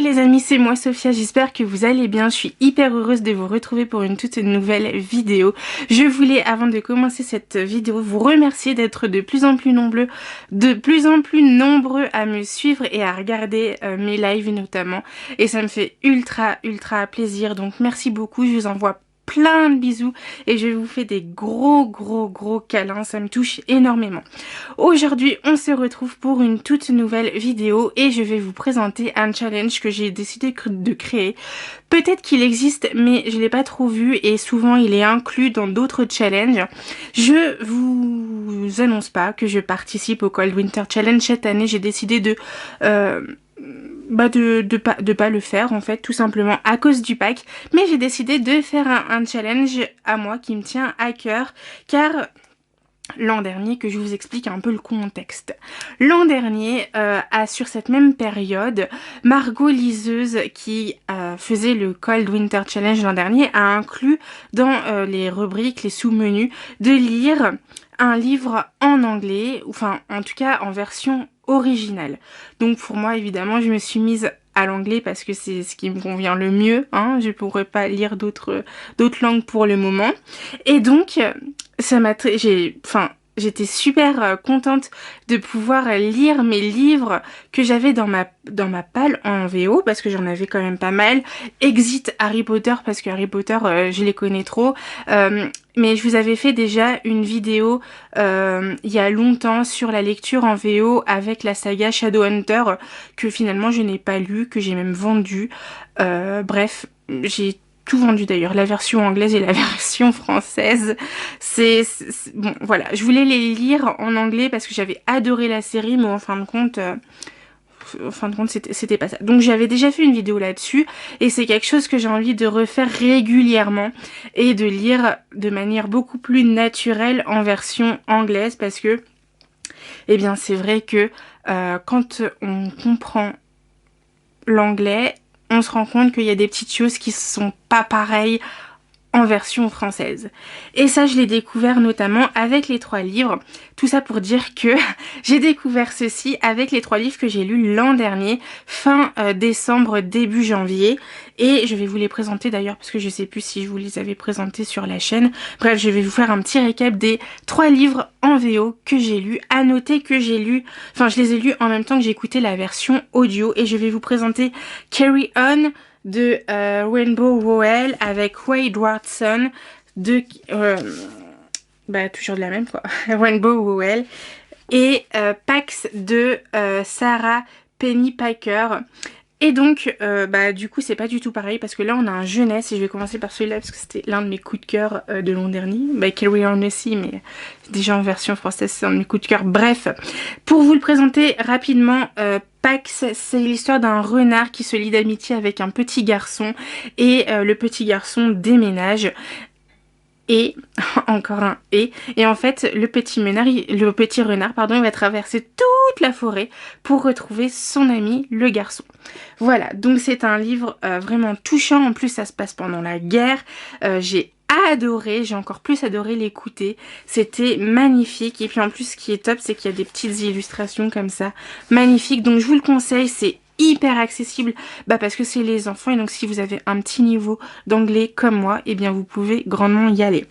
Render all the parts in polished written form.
les amis, c'est moi Sophia, j'espère que vous allez bien, je suis hyper heureuse de vous retrouver pour une toute nouvelle vidéo. Je voulais, avant de commencer cette vidéo, vous remercier d'être de plus en plus nombreux à me suivre et à regarder mes lives notamment. Et ça me fait ultra plaisir, donc merci beaucoup, je vous envoie plein de bisous et je vous fais des gros câlins, ça me touche énormément. Aujourd'hui, on se retrouve pour une toute nouvelle vidéo et je vais vous présenter un challenge que j'ai décidé de créer. Peut-être qu'il existe, mais je l'ai pas trop vu et souvent il est inclus dans d'autres challenges. Je vous annonce pas que je participe au Cold Winter Challenge cette année. J'ai décidé de pas le faire en fait, tout simplement à cause du pack, mais j'ai décidé de faire un challenge à moi qui me tient à cœur, car l'an dernier, que je vous explique un peu le contexte. L'an dernier, sur cette même période, Margot Liseuse, qui faisait le Cold Winter Challenge l'an dernier, a inclus dans les rubriques, les sous-menus, de lire un livre en anglais, enfin en tout cas en version originale. Donc pour moi, évidemment, je me suis mise à l'anglais parce que c'est ce qui me convient le mieux, hein. Je pourrais pas lire d'autres langues pour le moment. Et donc, j'étais super contente de pouvoir lire mes livres que j'avais dans ma palle en VO, parce que j'en avais quand même pas mal. Exit Harry Potter, parce que Harry Potter, je les connais trop. Mais je vous avais fait déjà une vidéo il y a longtemps sur la lecture en VO avec la saga Shadowhunter, que finalement je n'ai pas lu, que j'ai même vendu. Bref, j'ai tout vendu d'ailleurs, la version anglaise et la version française. Bon, voilà, je voulais les lire en anglais parce que j'avais adoré la série, mais en fin de compte, c'était pas ça. Donc j'avais déjà fait une vidéo là-dessus et c'est quelque chose que j'ai envie de refaire régulièrement et de lire de manière beaucoup plus naturelle en version anglaise, parce que, eh bien, c'est vrai que quand on comprend l'anglais, on se rend compte qu'il y a des petites choses qui sont pas pareilles en version française. Et ça, je l'ai découvert notamment avec les 3 livres. Tout ça pour dire que j'ai découvert ceci avec les 3 livres que j'ai lus l'an dernier, fin décembre, début janvier. Et je vais vous les présenter d'ailleurs, parce que je sais plus si je vous les avais présentés sur la chaîne. Bref, je vais vous faire un petit récap des 3 livres en VO que j'ai lus. À noter que j'ai lu, enfin je les ai lus en même temps que j'ai écouté la version audio. Et je vais vous présenter Carry On de Rainbow Rowell avec Wade Watson de toujours de la même quoi, Rainbow Rowell, et Pax de Sarah Pennypacker. Et donc, du coup, c'est pas du tout pareil, parce que là, on a un jeunesse, et je vais commencer par celui-là, parce que c'était l'un de mes coups de cœur de l'an dernier. Carry On aussi, mais déjà en version française, c'est un de mes coups de cœur. Bref, pour vous le présenter rapidement, Pax, c'est l'histoire d'un renard qui se lie d'amitié avec un petit garçon, et le petit garçon déménage. Et encore un et en fait le petit renard il va traverser toute la forêt pour retrouver son ami le garçon. Voilà, donc c'est un livre vraiment touchant. En plus ça se passe pendant la guerre. J'ai encore plus adoré l'écouter, c'était magnifique. Et puis en plus ce qui est top, c'est qu'il y a des petites illustrations comme ça, magnifiques. Donc je vous le conseille, c'est hyper accessible, parce que c'est les enfants, et donc si vous avez un petit niveau d'anglais comme moi, eh bien vous pouvez grandement y aller.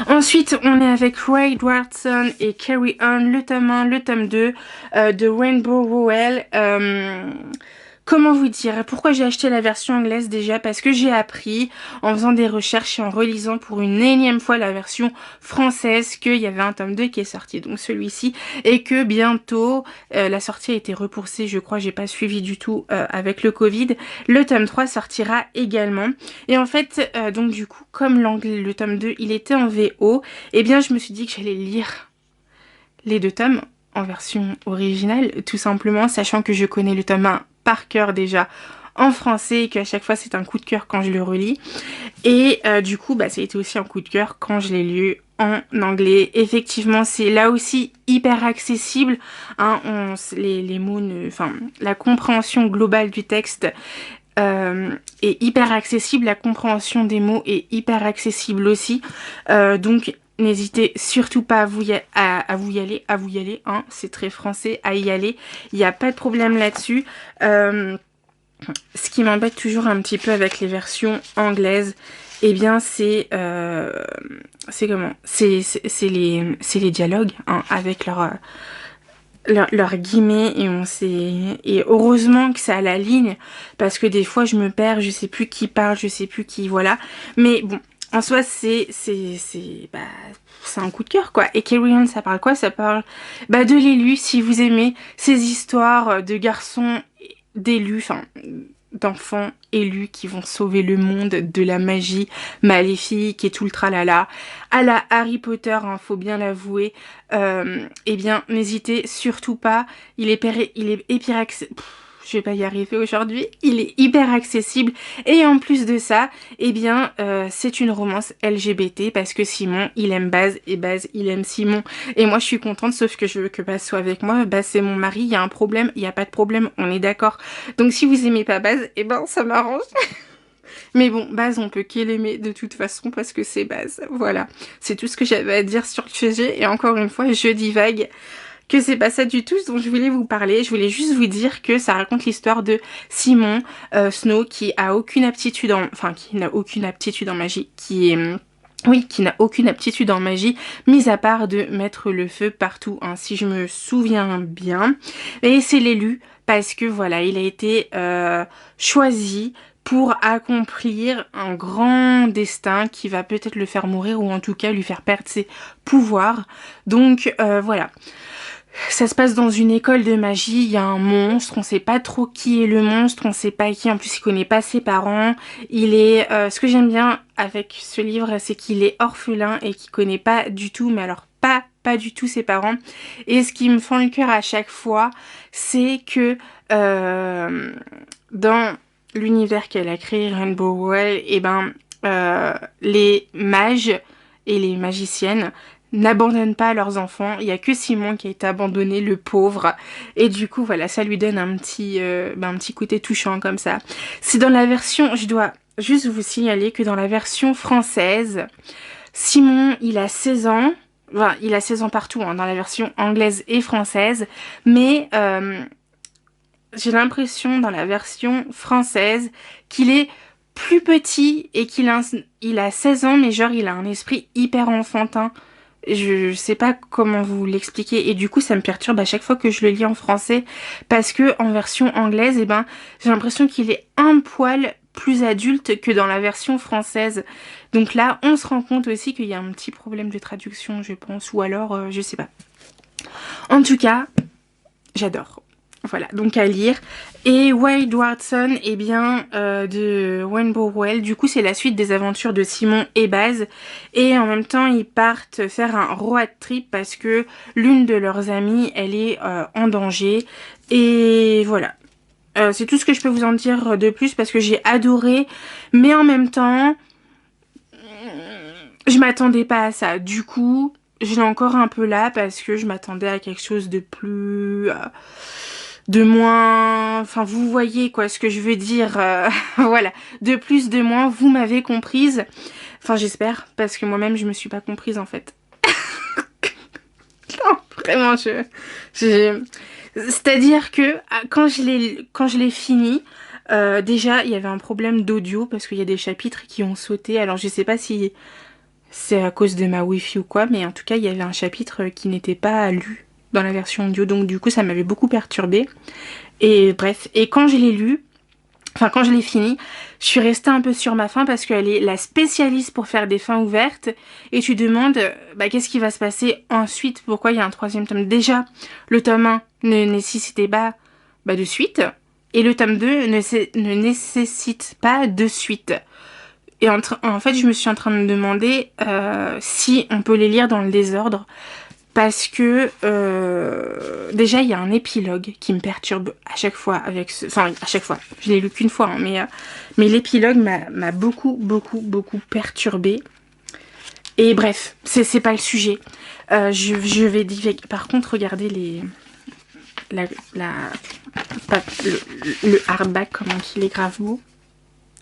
Ensuite, on est avec Wade Watson et Carry On, le tome 1, le tome 2 de Rainbow Rowell. Comment vous dire? Pourquoi j'ai acheté la version anglaise? Déjà parce que j'ai appris en faisant des recherches et en relisant pour une énième fois la version française qu'il y avait un tome 2 qui est sorti, donc celui-ci, et que bientôt, la sortie a été repoussée, je crois, j'ai pas suivi du tout avec le Covid. Le tome 3 sortira également. Et en fait, donc du coup, comme le tome 2, il était en VO, eh bien je me suis dit que j'allais lire les 2 tomes en version originale, tout simplement, sachant que je connais le tome 1 par cœur déjà en français, et qu'à chaque fois c'est un coup de cœur quand je le relis. Et du coup, ça a été aussi un coup de cœur quand je l'ai lu en anglais. Effectivement, c'est là aussi hyper accessible, hein, les mots, la compréhension globale du texte est hyper accessible, la compréhension des mots est hyper accessible aussi. Donc n'hésitez surtout pas à vous y aller, hein, c'est très français, à y aller, il n'y a pas de problème là-dessus. ce qui m'embête toujours un petit peu avec les versions anglaises, eh bien c'est comment? C'est les dialogues hein, avec leurs guillemets et et heureusement que ça a la ligne parce que des fois je me perds, je sais plus qui parle, je sais plus qui voilà. Mais bon, en soi c'est un coup de cœur quoi. Et Carry On, ça parle quoi? Ça parle de l'élu. Si vous aimez ces histoires de garçons d'élus, enfin d'enfants élus qui vont sauver le monde de la magie maléfique et tout le tralala, à la Harry Potter, hein, faut bien l'avouer, eh bien n'hésitez surtout pas, il est hyper accessible. Je vais pas y arriver aujourd'hui. Il est hyper accessible et en plus de ça, eh bien, c'est une romance LGBT parce que Simon, il aime Baz et Baz, il aime Simon. Et moi, je suis contente, sauf que je veux que Baz soit avec moi. Baz, c'est mon mari. Il y a un problème, il y a pas de problème, on est d'accord. Donc, si vous aimez pas Baz, eh ben, ça m'arrange. Mais bon, Baz, on peut qu'il l'aimer de toute façon parce que c'est Baz. Voilà, c'est tout ce que j'avais à dire sur le sujet. Et encore une fois, je divague. Que c'est pas ça du tout dont je voulais vous parler. Je voulais juste vous dire que ça raconte l'histoire de Simon Snow qui a aucune aptitude en... Enfin, qui n'a aucune aptitude en magie, qui est... Oui, qui n'a aucune aptitude en magie, mis à part de mettre le feu partout, hein, si je me souviens bien. Et c'est l'élu, parce que voilà, il a été choisi pour accomplir un grand destin qui va peut-être le faire mourir, ou en tout cas lui faire perdre ses pouvoirs. Donc voilà. Ça se passe dans une école de magie, il y a un monstre, on sait pas trop qui est le monstre, on sait pas qui, en plus il connaît pas ses parents. Il est, ce que j'aime bien avec ce livre, c'est qu'il est orphelin et qu'il connaît pas du tout, mais alors pas du tout ses parents. Et ce qui me fend le cœur à chaque fois, c'est que dans l'univers qu'elle a créé, Rainbow Rowell, et les mages et les magiciennes n'abandonnent pas leurs enfants. Il y a que Simon qui a été abandonné, le pauvre. Et du coup, voilà, ça lui donne un petit côté touchant comme ça. C'est dans la version, je dois juste vous signaler que dans la version française, Simon, il a 16 ans. Enfin, il a 16 ans partout, hein, dans la version anglaise et française. Mais j'ai l'impression dans la version française qu'il est plus petit et qu'il a 16 ans, mais genre il a un esprit hyper enfantin. Je sais pas comment vous l'expliquer et du coup ça me perturbe à chaque fois que je le lis en français parce que en version anglaise, j'ai l'impression qu'il est un poil plus adulte que dans la version française. Donc là, on se rend compte aussi qu'il y a un petit problème de traduction, je pense, ou alors, je sais pas. En tout cas, j'adore. Voilà, donc à lire. Et Wade Watson, de Rainbow Rowell, du coup c'est la suite des aventures de Simon et Baz. Et en même temps, ils partent faire un road trip parce que l'une de leurs amies, elle est en danger. Et voilà. C'est tout ce que je peux vous en dire de plus parce que j'ai adoré. Mais en même temps, je m'attendais pas à ça. Du coup, je l'ai encore un peu là parce que je m'attendais à quelque chose de plus... de moins, enfin vous voyez quoi ce que je veux dire, voilà, de plus, de moins, vous m'avez comprise, enfin j'espère, parce que moi-même je me suis pas comprise en fait. Non, vraiment, c'est-à-dire que quand je l'ai fini, déjà il y avait un problème d'audio, parce qu'il y a des chapitres qui ont sauté, alors je sais pas si c'est à cause de ma wifi ou quoi, mais en tout cas il y avait un chapitre qui n'était pas lu dans la version audio, donc du coup ça m'avait beaucoup perturbée. Et bref, et quand je l'ai lu, enfin quand je l'ai fini, je suis restée un peu sur ma faim parce qu'elle est la spécialiste pour faire des fins ouvertes et tu demandes qu'est-ce qui va se passer ensuite, pourquoi il y a un troisième tome. Déjà, le tome 1 ne nécessitait pas de suite et le tome 2 ne nécessite pas de suite. Et en fait, je me suis en train de me demander si on peut les lire dans le désordre. Parce que déjà il y a un épilogue qui me perturbe à chaque fois avec enfin à chaque fois, je l'ai lu qu'une fois hein, mais l'épilogue m'a beaucoup perturbée. Et bref, c'est pas le sujet. Je vais divaguer. Par contre, regardez le hardback, comment il est grave beau.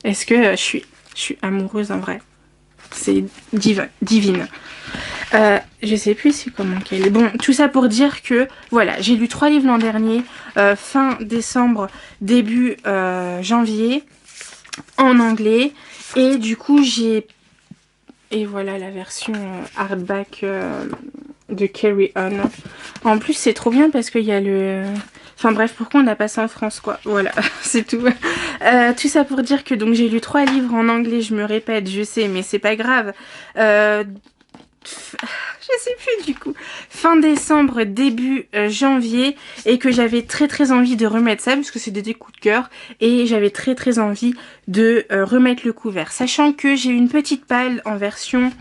Est-ce que je suis amoureuse en vrai? C'est divine. Je sais plus c'est comment qu'elle est. Bon, tout ça pour dire que, voilà, j'ai lu 3 livres l'an dernier, fin décembre, début janvier, en anglais. Et du coup, j'ai... Et voilà la version hardback de Carry On. En plus, c'est trop bien parce qu'il y a le... Enfin bref, pourquoi on a passé en France, quoi. Voilà, c'est tout. Tout ça pour dire que donc j'ai lu 3 livres en anglais, je me répète, je sais, mais c'est pas grave. Je sais plus du coup, fin décembre, début janvier, et que j'avais très envie de remettre ça, parce que c'est des coups de cœur, et j'avais très envie de remettre le couvert. Sachant que j'ai une petite palle en version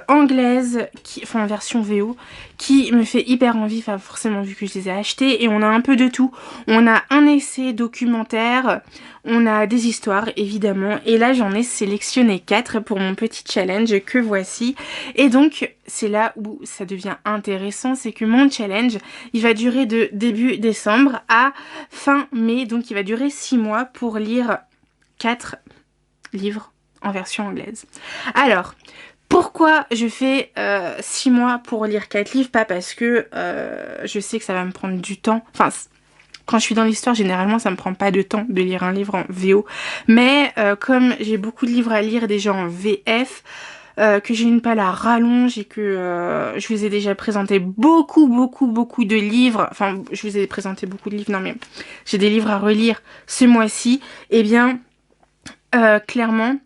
anglaise, enfin en version VO, qui me fait hyper envie, enfin forcément vu que je les ai achetés, et on a un peu de tout. On a un essai documentaire, on a des histoires évidemment, et là j'en ai sélectionné 4 pour mon petit challenge que voici. Et donc c'est là où ça devient intéressant, c'est que mon challenge, il va durer de début décembre à fin mai, donc il va durer 6 mois pour lire 4 livres en version anglaise. Alors, pourquoi je fais 6 mois pour lire 4 livres? Pas parce que je sais que ça va me prendre du temps. Enfin, quand je suis dans l'histoire, généralement, ça me prend pas de temps de lire un livre en VO. Mais comme j'ai beaucoup de livres à lire déjà en VF, que j'ai une palle à rallonge et que je vous ai déjà présenté beaucoup de livres. Enfin, je vous ai présenté beaucoup de livres, non mais j'ai des livres à relire ce mois-ci. Eh bien, clairement,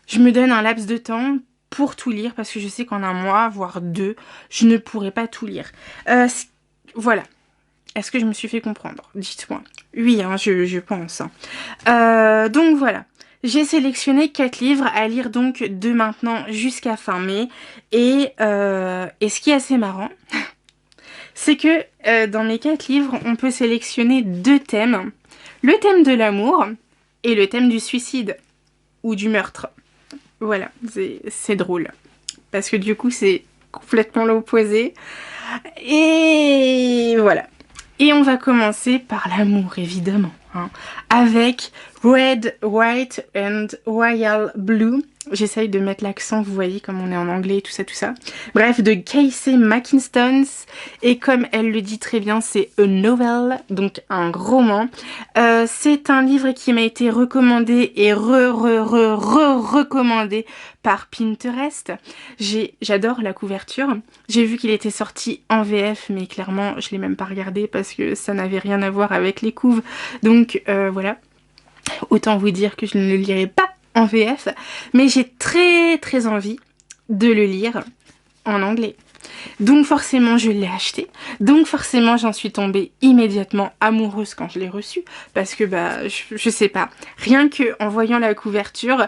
je me donne un laps de temps pour tout lire parce que je sais qu'en un mois, voire 2, je ne pourrai pas tout lire. Voilà. Est-ce que je me suis fait comprendre? Dites-moi. Oui, hein, je pense. Donc voilà. J'ai sélectionné 4 livres à lire donc de maintenant jusqu'à fin mai. Et ce qui est assez marrant, c'est que dans mes 4 livres, on peut sélectionner 2 thèmes. Le thème de l'amour et le thème du suicide ou du meurtre. Voilà, c'est drôle. Parce que du coup, c'est complètement l'opposé. Et voilà. Et on va commencer par l'amour, évidemment. Hein, avec Red, White and Royal Blue. J'essaye de mettre l'accent, vous voyez, comme on est en anglais, tout ça. Bref, de Casey McIntosh. Et comme elle le dit très bien, c'est a novel, donc un roman. C'est un livre qui m'a été recommandé et recommandé par Pinterest. J'adore la couverture. J'ai vu qu'il était sorti en VF, mais clairement, je l'ai même pas regardé parce que ça n'avait rien à voir avec les couves. Donc, voilà. Autant vous dire que je ne le lirai pas en VF, mais j'ai très envie de le lire en anglais. Donc forcément je l'ai acheté, donc forcément j'en suis tombée immédiatement amoureuse quand je l'ai reçu, parce que bah je sais pas, rien que en voyant la couverture,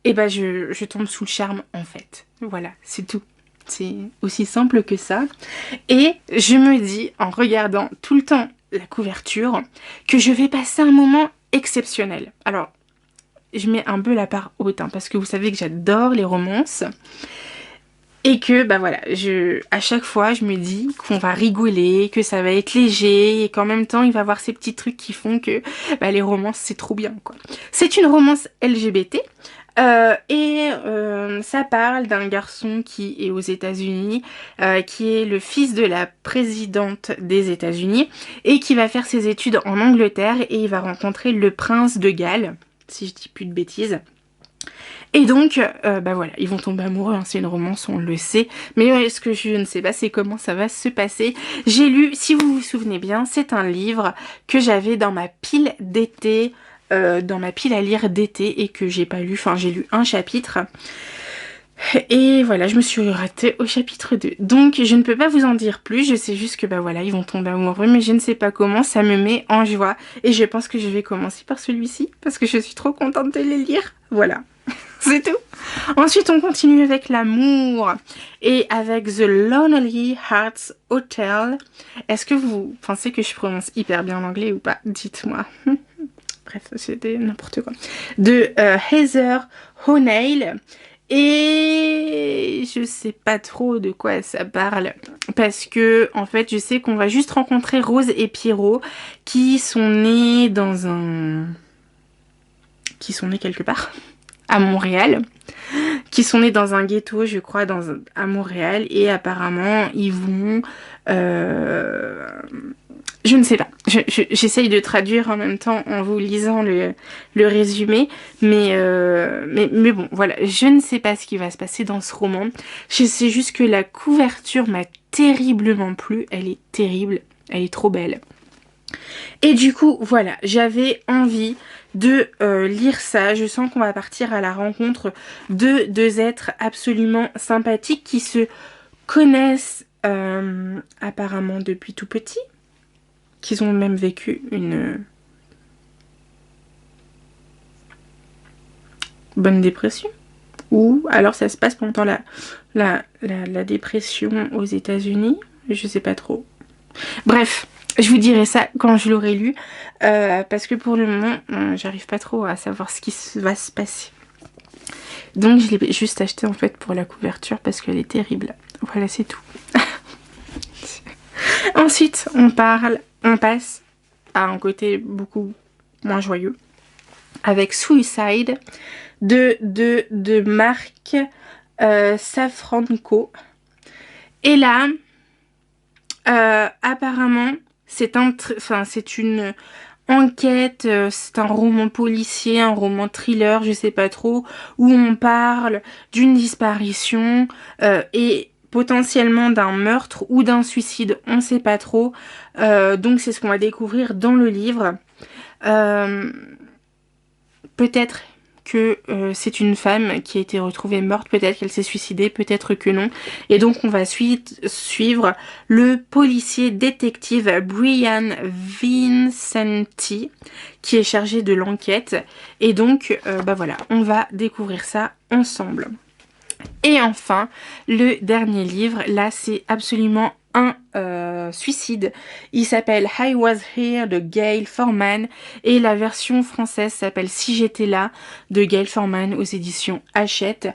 et bah je tombe sous le charme en fait. Voilà, c'est tout. C'est aussi simple que ça. Et je me dis, en regardant tout le temps la couverture, que je vais passer un moment exceptionnel. Alors, je mets un peu la part haute, hein, parce que vous savez que j'adore les romances. Et que, bah voilà, à chaque fois, je me dis qu'on va rigoler, que ça va être léger, et qu'en même temps, il va y avoir ces petits trucs qui font que bah, les romances, c'est trop bien, quoi. C'est une romance LGBT, ça parle d'un garçon qui est aux États-Unis, qui est le fils de la présidente des États-Unis, et qui va faire ses études en Angleterre, et il va rencontrer le prince de Galles, si je dis plus de bêtises. Et donc, bah voilà, ils vont tomber amoureux, hein, c'est une romance, on le sait. Mais ce que je ne sais pas, c'est comment ça va se passer. J'ai lu, si vous vous souvenez bien, c'est un livre que j'avais dans ma pile d'été, dans ma pile à lire d'été et que j'ai pas lu, enfin j'ai lu un chapitre. Et voilà, je me suis ratée au chapitre 2. Donc je ne peux pas vous en dire plus, je sais juste que bah voilà, ils vont tomber amoureux, mais je ne sais pas comment, ça me met en joie. Et je pense que je vais commencer par celui-ci, parce que je suis trop contente de les lire. Voilà, c'est tout. Ensuite on continue avec l'amour, et avec The Lonely Hearts Hotel. Est-ce que vous pensez que je prononce hyper bien l'anglais ou pas? Dites-moi. Bref, c'était n'importe quoi. De Heather O'Neill. Et je sais pas trop de quoi ça parle, parce que en fait je sais qu'on va juste rencontrer Rose et Pierrot qui sont nés quelque part à Montréal, qui sont nés dans un ghetto, je crois, à Montréal, et apparemment ils vont... je ne sais pas, j'essaye de traduire en même temps en vous lisant le résumé, mais bon, voilà, je ne sais pas ce qui va se passer dans ce roman. Je sais juste que la couverture m'a terriblement plu, elle est terrible, elle est trop belle. Et du coup, voilà, j'avais envie de lire ça. Je sens qu'on va partir à la rencontre de deux êtres absolument sympathiques qui se connaissent apparemment depuis tout petit, qu'ils ont même vécu une bonne dépression. Ou alors ça se passe pendant la dépression aux États-Unis. Je sais pas trop. Bref, je vous dirai ça quand je l'aurai lu. Parce que pour le moment, j'arrive pas trop à savoir ce qui va se passer. Donc je l'ai juste acheté en fait pour la couverture parce qu'elle est terrible. Voilà, c'est tout. Ensuite, on passe à un côté beaucoup moins joyeux. Avec Suicide de Marc Safranco. Et là, apparemment, c'est une enquête, c'est un roman policier, un roman thriller, je sais pas trop, où on parle d'une disparition et potentiellement d'un meurtre ou d'un suicide, on sait pas trop. Donc c'est ce qu'on va découvrir dans le livre. Peut-être que c'est une femme qui a été retrouvée morte, peut-être qu'elle s'est suicidée, peut-être que non. Et donc on va suivre le policier détective Brian Vincenti qui est chargé de l'enquête. Et donc bah voilà, on va découvrir ça ensemble. Et enfin, le dernier livre, là c'est absolument un suicide. Il s'appelle I Was Here de Gail Forman et la version française s'appelle Si j'étais là de Gail Forman aux éditions Hachette.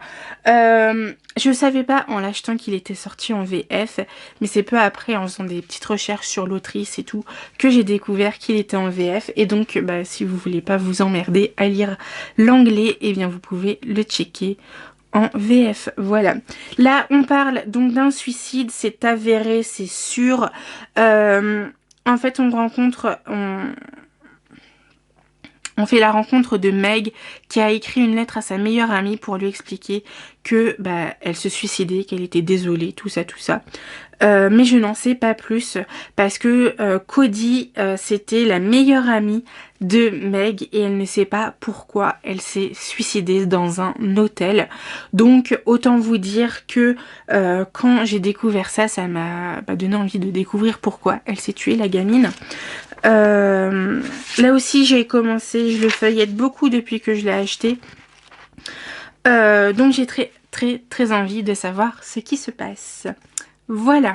Je savais pas en l'achetant qu'il était sorti en VF, mais c'est peu après en faisant des petites recherches sur l'autrice et tout que j'ai découvert qu'il était en VF. Et donc bah, si vous voulez pas vous emmerder à lire l'anglais, eh bien vous pouvez le checker en VF, voilà. Là, on parle donc d'un suicide, c'est avéré, c'est sûr. En fait, on fait la rencontre de Meg qui a écrit une lettre à sa meilleure amie pour lui expliquer que bah, elle se suicidait, qu'elle était désolée, tout ça, tout ça. Mais je n'en sais pas plus parce que Cody c'était la meilleure amie de Meg et elle ne sait pas pourquoi elle s'est suicidée dans un hôtel. Donc autant vous dire que quand j'ai découvert ça, ça m'a donné envie de découvrir pourquoi elle s'est tuée, la gamine. Là aussi j'ai commencé, je le feuillette beaucoup depuis que je l'ai acheté. Donc j'ai très envie de savoir ce qui se passe. Voilà,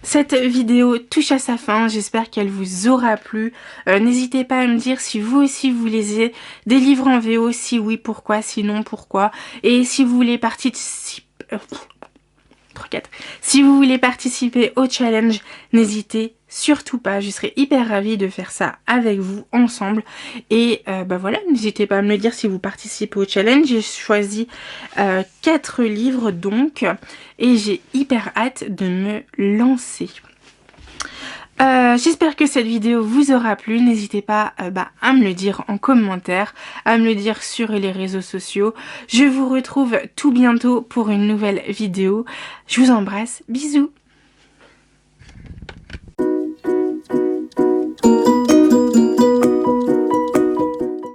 cette vidéo touche à sa fin, j'espère qu'elle vous aura plu. N'hésitez pas à me dire si vous aussi vous lisez des livres en VO, si oui pourquoi, sinon pourquoi. Et si vous voulez participer... Si vous voulez participer au challenge, n'hésitez surtout pas, je serais hyper ravie de faire ça avec vous ensemble. Et bah voilà, n'hésitez pas à me le dire si vous participez au challenge. J'ai choisi 4 livres donc et j'ai hyper hâte de me lancer. J'espère que cette vidéo vous aura plu, n'hésitez pas à me le dire en commentaire, à me le dire sur les réseaux sociaux. Je vous retrouve tout bientôt pour une nouvelle vidéo. Je vous embrasse, bisous.